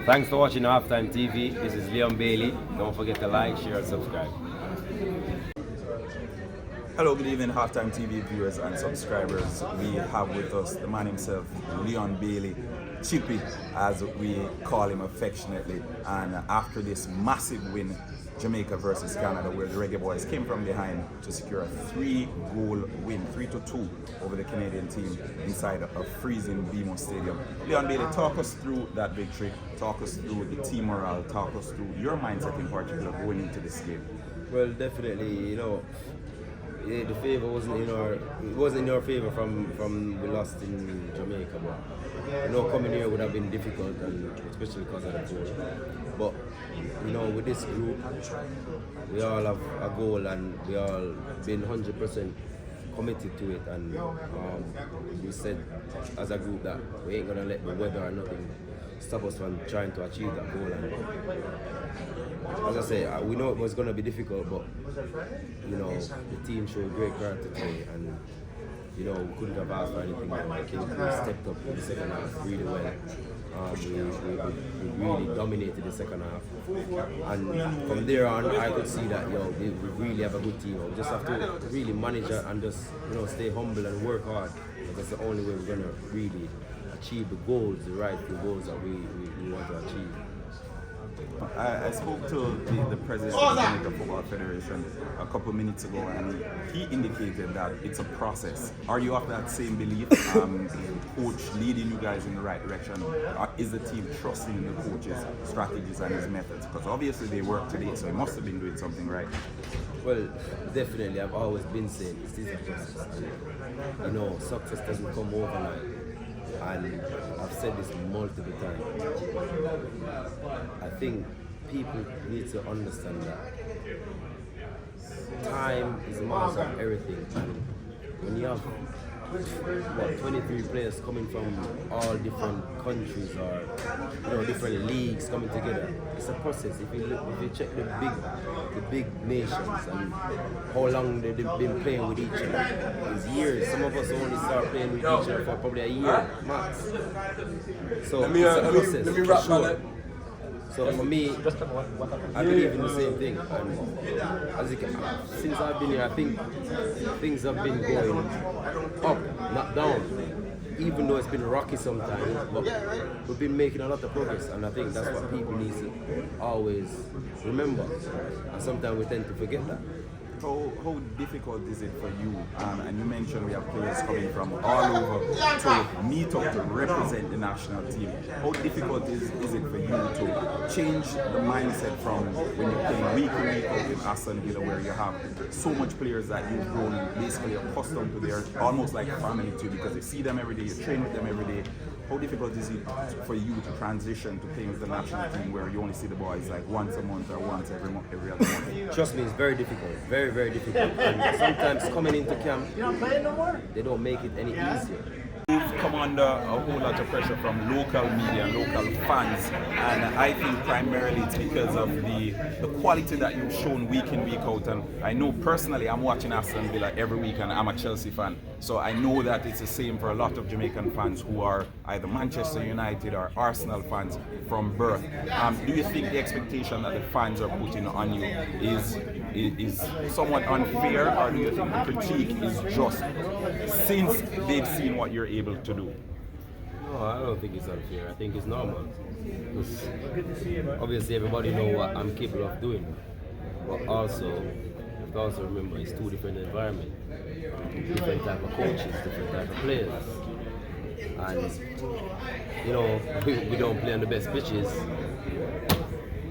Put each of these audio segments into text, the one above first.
Thanks for watching Halftime TV. This is Leon Bailey. Don't forget to like, share, and subscribe. Hello, good evening, Halftime TV viewers and subscribers. We have with us the man himself, Leon Bailey, Chippy, as we call him affectionately. And after this massive win, Jamaica versus Canada, where the Reggae Boys came from behind to secure a 3-goal win, 3-2 over the Canadian team inside a freezing BMO Stadium. Leon Bailey, talk us through that victory, talk us through the team morale, talk us through your mindset in particular going into this game. Well, definitely, the favor wasn't in our favor from we lost in Jamaica, but coming here would have been difficult, and especially because of the goal. But with this group, we all have a goal and we all been 100% committed to it, and we said as a group that we ain't gonna let the weather or nothing stop us from trying to achieve that goal. And as I say, we know it was gonna be difficult, but the team showed great character today, and we couldn't have asked for anything more. The King stepped up in the second half really well. We really dominated the second half, and from there on I could see that we really have a good team. We just have to really manage it and just stay humble and work hard, because that's the only way we're gonna really achieve the goals, the rightful goals that we want to achieve. I spoke to the president of the Jamaica Football Federation a couple minutes ago, and he indicated that it's a process. Are you of that same belief? Is the coach leading you guys in the right direction? Or is the team trusting in the coach's strategies and his methods? Because obviously they work today, so he must have been doing something right. Well, definitely. I've always been saying this is a process. And, success doesn't come overnight. And I've said this multiple times. I think people need to understand that time is a master of everything. And when you have 23 players coming from all different countries or different leagues coming together, it's a process. If you check the big nations and how long they've been playing with each other, it's years. Some of us only start playing with each other for probably a year max. So it's a process. Let me wrap sure. So for me, I believe in the same thing. And since I've been here, I think things have been going up, not down. Even though it's been rocky sometimes, but we've been making a lot of progress, and I think that's what people need to always remember. And sometimes we tend to forget that. How difficult is it for you? And you mentioned we have players coming from all over to meet up to represent the national team. How difficult is it for you to change the mindset from when you're playing week in, week out in Aston Villa, where you have so much players that you've grown basically accustomed to, they're almost like a family to you because you see them every day, you train with them every day. How difficult is it for you to transition to playing with the national team where you only see the boys like once a month or once every other month? Trust me, it's very difficult, very, very difficult. And sometimes coming into camp, they don't make it any easier. You've come under a whole lot of pressure from local media, local fans, and I think primarily it's because of the quality that you've shown week in, week out. And I know personally I'm watching Aston Villa every week, and I'm a Chelsea fan, so I know that it's the same for a lot of Jamaican fans who are either Manchester United or Arsenal fans from birth. Do you think the expectation that the fans are putting on you is somewhat unfair, or do you think the critique is just since they've seen what you're able to do? No, I don't think it's unfair. I think it's normal. Because obviously everybody knows what I'm capable of doing. But also, you have to also remember it's two different environments. Different type of coaches, different type of players. And we don't play on the best pitches.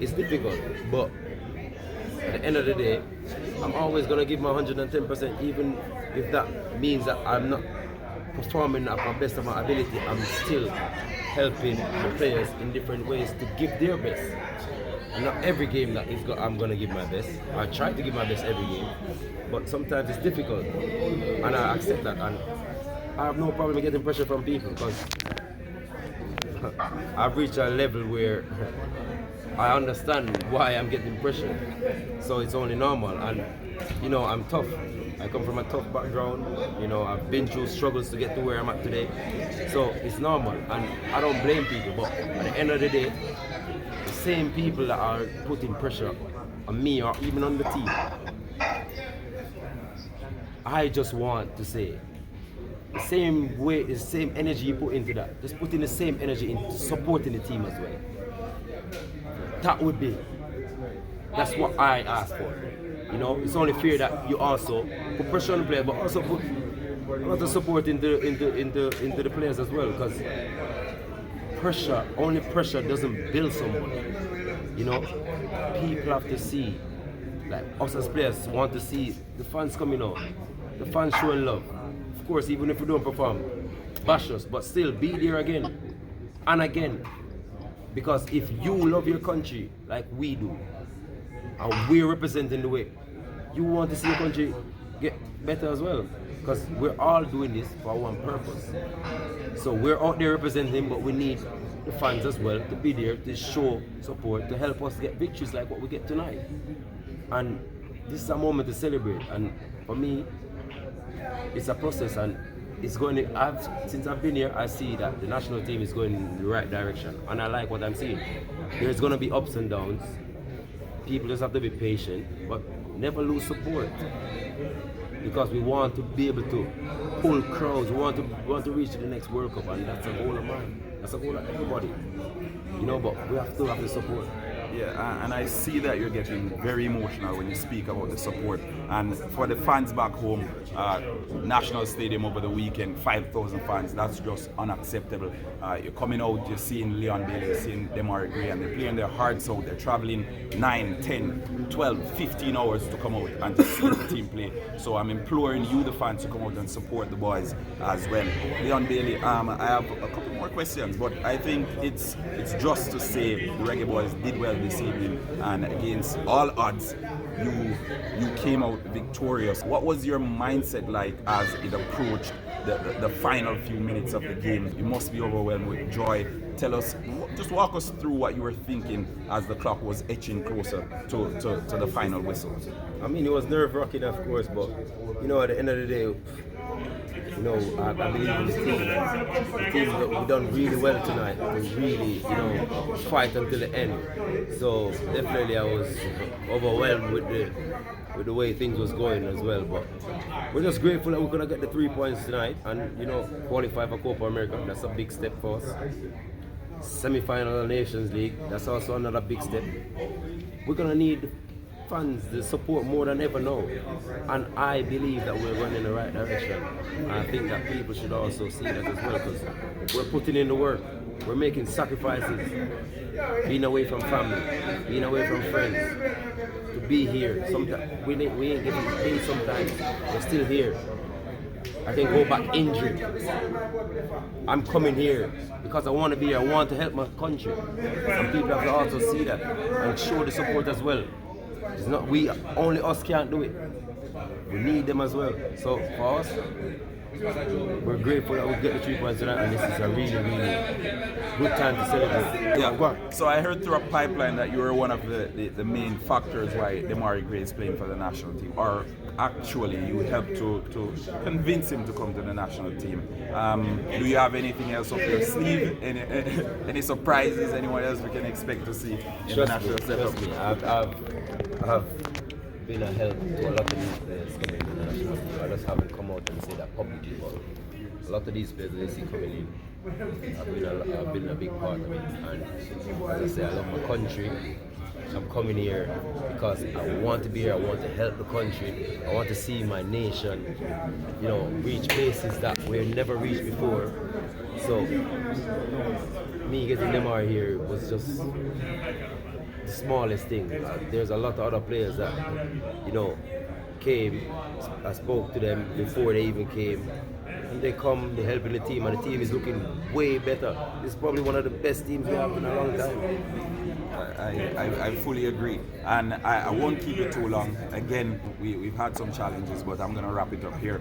It's difficult, but at the end of the day, I'm always gonna give my 110%, even if that means that I'm not performing at my best of my ability. I'm still helping the players in different ways to give their best. And not every game that I'm gonna give my best. I try to give my best every game, but sometimes it's difficult, and I accept that. And I have no problem getting pressure from people because I've reached a level where I understand why I'm getting pressure. So it's only normal. And, I'm tough. I come from a tough background. I've been through struggles to get to where I'm at today. So it's normal. And I don't blame people. But at the end of the day, the same people that are putting pressure on me or even on the team, I just want to say, the same way, the same energy you put into that, just put in the same energy into supporting the team as well. That's what I ask for. It's only fair that you also put pressure on the player, but also put a lot of support into the players as well, because only pressure doesn't build someone. People have to see, like us as players want to see the fans coming out, the fans showing love. Of course, even if we don't perform, bash us, but still be there again and again. Because if you love your country like we do, and we're representing the way, you want to see your country get better as well. Because we're all doing this for one purpose. So we're out there representing, but we need the fans as well to be there to show support, to help us get victories like what we get tonight. And this is a moment to celebrate. And for me, it's a process, and it's going to, since I've been here, I see that the national team is going in the right direction, and I like what I'm seeing. There's going to be ups and downs. People just have to be patient, but never lose support, because we want to be able to pull crowds. We want to reach the next World Cup, and that's a goal of mine. That's a goal of everybody. But we have to have the support. Yeah, and I see that you're getting very emotional when you speak about the support. And for the fans back home, National Stadium over the weekend, 5,000 fans, that's just unacceptable. You're coming out, you're seeing Leon Bailey, you're seeing Demar Gray, and they're playing their hearts out. They're traveling 9, 10, 12, 15 hours to come out and to see the team play. So I'm imploring you, the fans, to come out and support the boys as well. Leon Bailey, I have a couple more questions, but I think it's just to say the Reggae Boys did well this evening, and against all odds, you came out victorious. What was your mindset like as it approached the final few minutes of the game? You must be overwhelmed with joy. Tell us, just walk us through what you were thinking as the clock was etching closer to the final whistle. I mean, it was nerve-wracking, of course, but at the end of the day, I believe in the team. The team we've done really well tonight. We really, fight until the end. So definitely, I was overwhelmed with the way things was going as well. But we're just grateful that we're gonna get the 3 points tonight and qualify for Copa America. That's a big step for us. Semi-final of the Nations League. That's also another big step. We're gonna need fans, the support more than ever now, and I believe that we're running in the right direction. And I think that people should also see that as well, because we're putting in the work, we're making sacrifices, being away from family, being away from friends, to be here. Sometimes we ain't getting paid sometimes, we're still here. I can go back injured. I'm coming here because I want to be here, I want to help my country. And people have to also see that and show the support as well. It's not only us can't do it. We need them as well. So for us, we're grateful that we get the 3 points tonight, and this is a really, really good time to celebrate. Yeah. So I heard through a pipeline that you were one of the main factors why Demar Gray is playing for the national team, or actually you helped to convince him to come to the national team. Do you have anything else up your sleeve? Any surprises? Anyone else we can expect to see in the national setup? Trust me, I've been a help to a lot of these players coming in the national team. I just haven't come out and say that publicly, but a lot of these players they see coming in, I've been a big part of it. And as I say, I love my country. I'm coming here because I want to be here, I want to help the country, I want to see my nation, reach places that we've never reached before. So, me getting Demar here was just the smallest thing. There's a lot of other players that, came, I spoke to them before they even came, and they come, they're helping the team, and the team is looking way better. This is probably one of the best teams we have in a long time. I fully agree, and I won't keep it too long. Again, we've had some challenges, but I'm going to wrap it up here.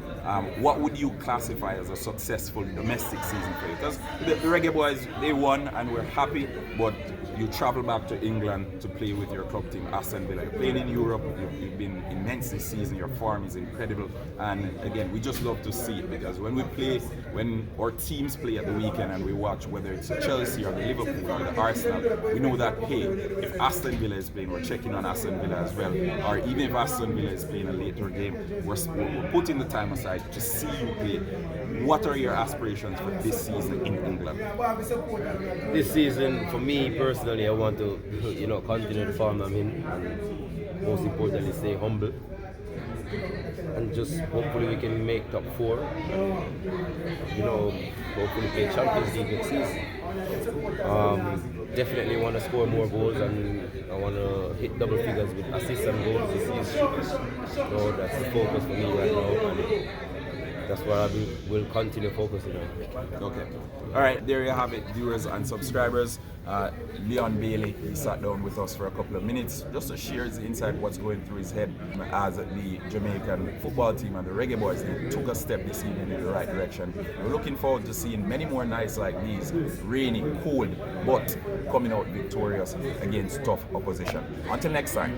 What would you classify as a successful domestic season for you? Because the Reggae Boys, they won and we're happy, but you travel back to England to play with your club team, Aston Villa. You're playing in Europe, you've been immense this season, your form is incredible, and again, we just love to see it, because when our teams play at the weekend and we watch, whether it's Chelsea or the Liverpool or the Arsenal, we know that, hey, if Aston Villa is playing, we're checking on Aston Villa as well, or even if Aston Villa is playing a later game, we're putting the time aside to see you play. What are your aspirations for this season in England? This season, for me personally, I want to, continue the form I'm in, and most importantly, stay humble, and just hopefully we can make top 4. Hopefully play Champions League next season. Definitely want to score more goals, and I want to hit double figures with assists and goals this season. So that's the focus for me right now, and that's what I will continue focusing on. Okay. All right, there you have it, viewers and subscribers. Leon Bailey, he sat down with us for a couple of minutes just to share his insight, what's going through his head as the Jamaican football team and the Reggae Boys. They took a step this evening in the right direction. We're looking forward to seeing many more nights like these, rainy, cold, but coming out victorious against tough opposition. Until next time.